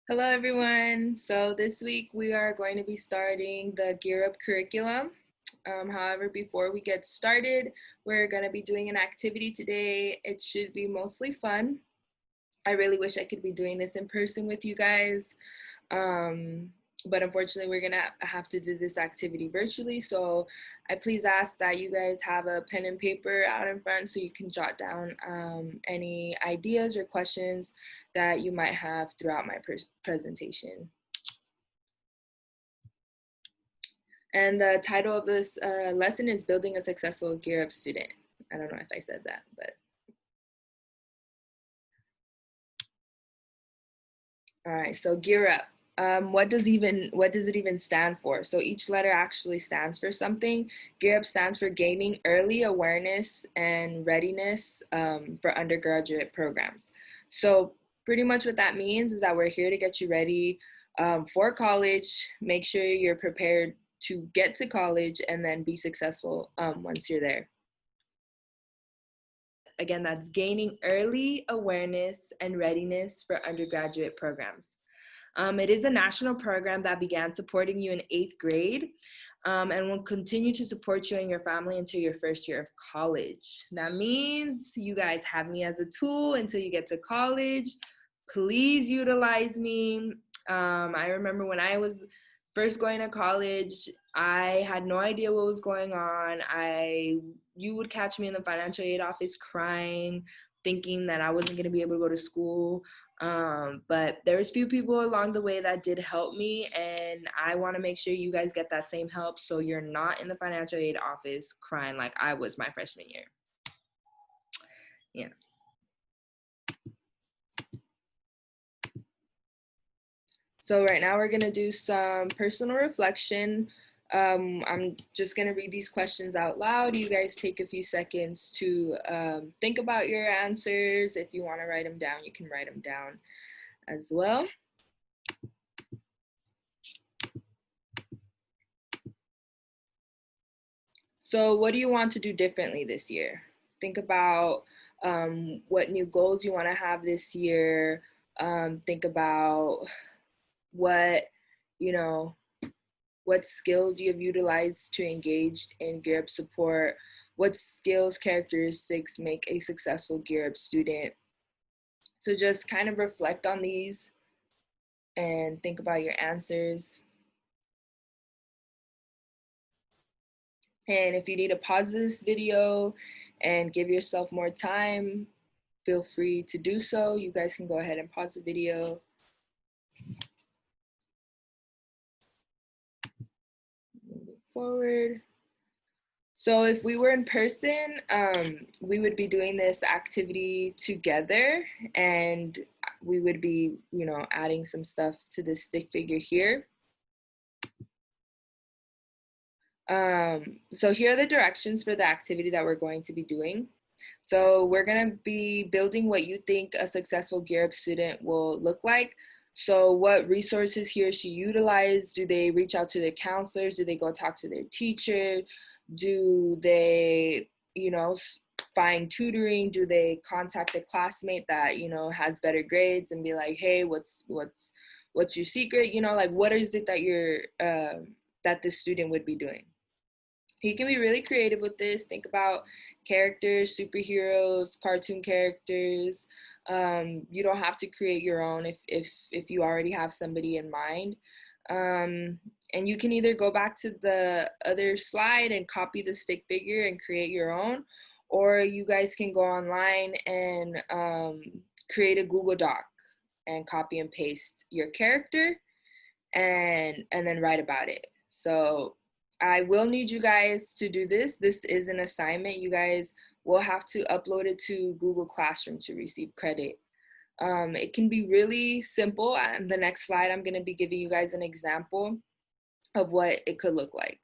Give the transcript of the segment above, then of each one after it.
Hello, everyone. So this week we are going to be starting the Gear Up curriculum. However, before we get started, we're going to be doing an activity today. It should be mostly fun. I really wish I could be doing this in person with you guys. Um, but unfortunately, we're gonna have to do this activity virtually. So I please ask that you guys have a pen and paper out in front so you can jot down any ideas or questions that you might have throughout my presentation. And the title of this lesson is Building a Successful Gear Up Student. I don't know if I said that, but all right, so Gear Up. What does it even stand for? So each letter actually stands for something. Gear Up stands for gaining early awareness and readiness for undergraduate programs. So pretty much what that means is that we're here to get you ready for college. Make sure you're prepared to get to college and then be successful once you're there. Again, that's gaining early awareness and readiness for undergraduate programs. It is a national program that began supporting you in 8th grade and will continue to support you and your family until your first year of college. That means you guys have me as a tool until you get to college. Please utilize me. I remember when I was first going to college, I had no idea what was going on. You would catch me in the financial aid office crying, thinking that I wasn't going to be able to go to school. But there was few people along the way that did help me, and I want to make sure you guys get that same help so you're not in the financial aid office crying like I was my freshman year. Yeah. So right now we're gonna do some personal reflection. I'm just gonna read these questions out loud. You guys take a few seconds to think about your answers. If you wanna write them down, you can write them down as well. So what do you want to do differently this year? Think about what new goals you wanna have this year. Think about what, you know, what skills you have utilized to engage in Gear Up support, what skills characteristics make a successful Gear Up student. So just kind of reflect on these and think about your answers. And if you need to pause this video and give yourself more time, feel free to do so. You guys can go ahead and pause the video. Moving forward. So if we were in person, we would be doing this activity together, and we would be, adding some stuff to this stick figure here. So here are the directions for the activity that we're going to be doing. So we're going to be building what you think a successful Gear Up student will look like. So what resources he or she utilize? Do they reach out to their counselors? Do they go talk to their teacher? Do they, find tutoring? Do they contact a classmate that, has better grades and be like, hey, what's your secret? Like what is it that that the student would be doing? You can be really creative with this. Think about characters, superheroes, cartoon characters. You don't have to create your own if you already have somebody in mind. And you can either go back to the other slide and copy the stick figure and create your own, or you guys can go online and create a Google Doc and copy and paste your character and then write about it. So I will need you guys to do this. This is an assignment. You guys will have to upload it to Google Classroom to receive credit. It can be really simple. On the next slide, I'm going to be giving you guys an example of what it could look like.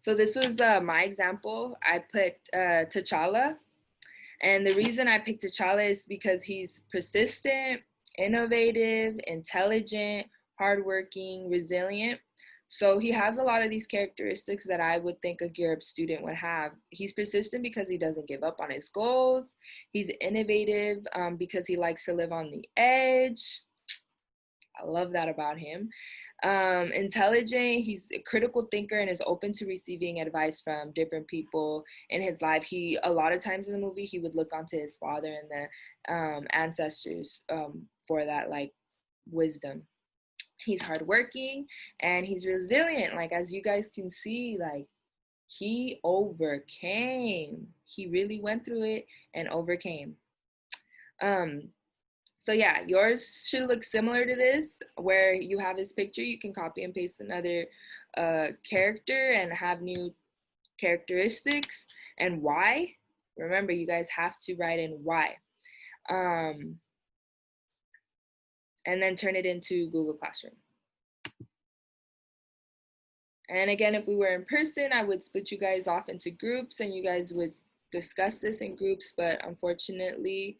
So this was my example. I put T'Challa. And the reason I picked T'Challa is because he's persistent, innovative, intelligent, hardworking, resilient. So he has a lot of these characteristics that I would think a Gear Up student would have. He's persistent because he doesn't give up on his goals. He's innovative because he likes to live on the edge. I love that about him. Intelligent, he's a critical thinker and is open to receiving advice from different people in his life. He, a lot of times in the movie, he would look onto his father and the ancestors for that like wisdom. He's hardworking and he's resilient. Like, as you guys can see, like, he overcame. He really went through it and overcame. Um, so yeah, yours should look similar to this, where you have his picture. You can copy and paste another character and have new characteristics and why. Remember, you guys have to write in why. And then turn it into Google Classroom. And again, if we were in person, I would split you guys off into groups and you guys would discuss this in groups. But unfortunately,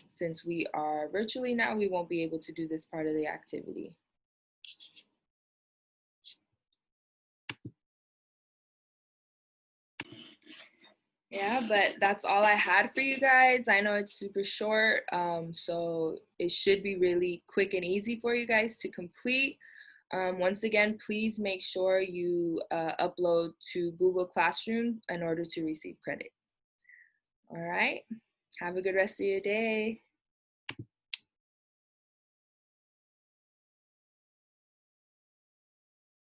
since we are virtually now, we won't be able to do this part of the activity. Yeah, but that's all I had for you guys. I know it's super short, so it should be really quick and easy for you guys to complete. Once again, please make sure you upload to Google Classroom in order to receive credit. All right, have a good rest of your day.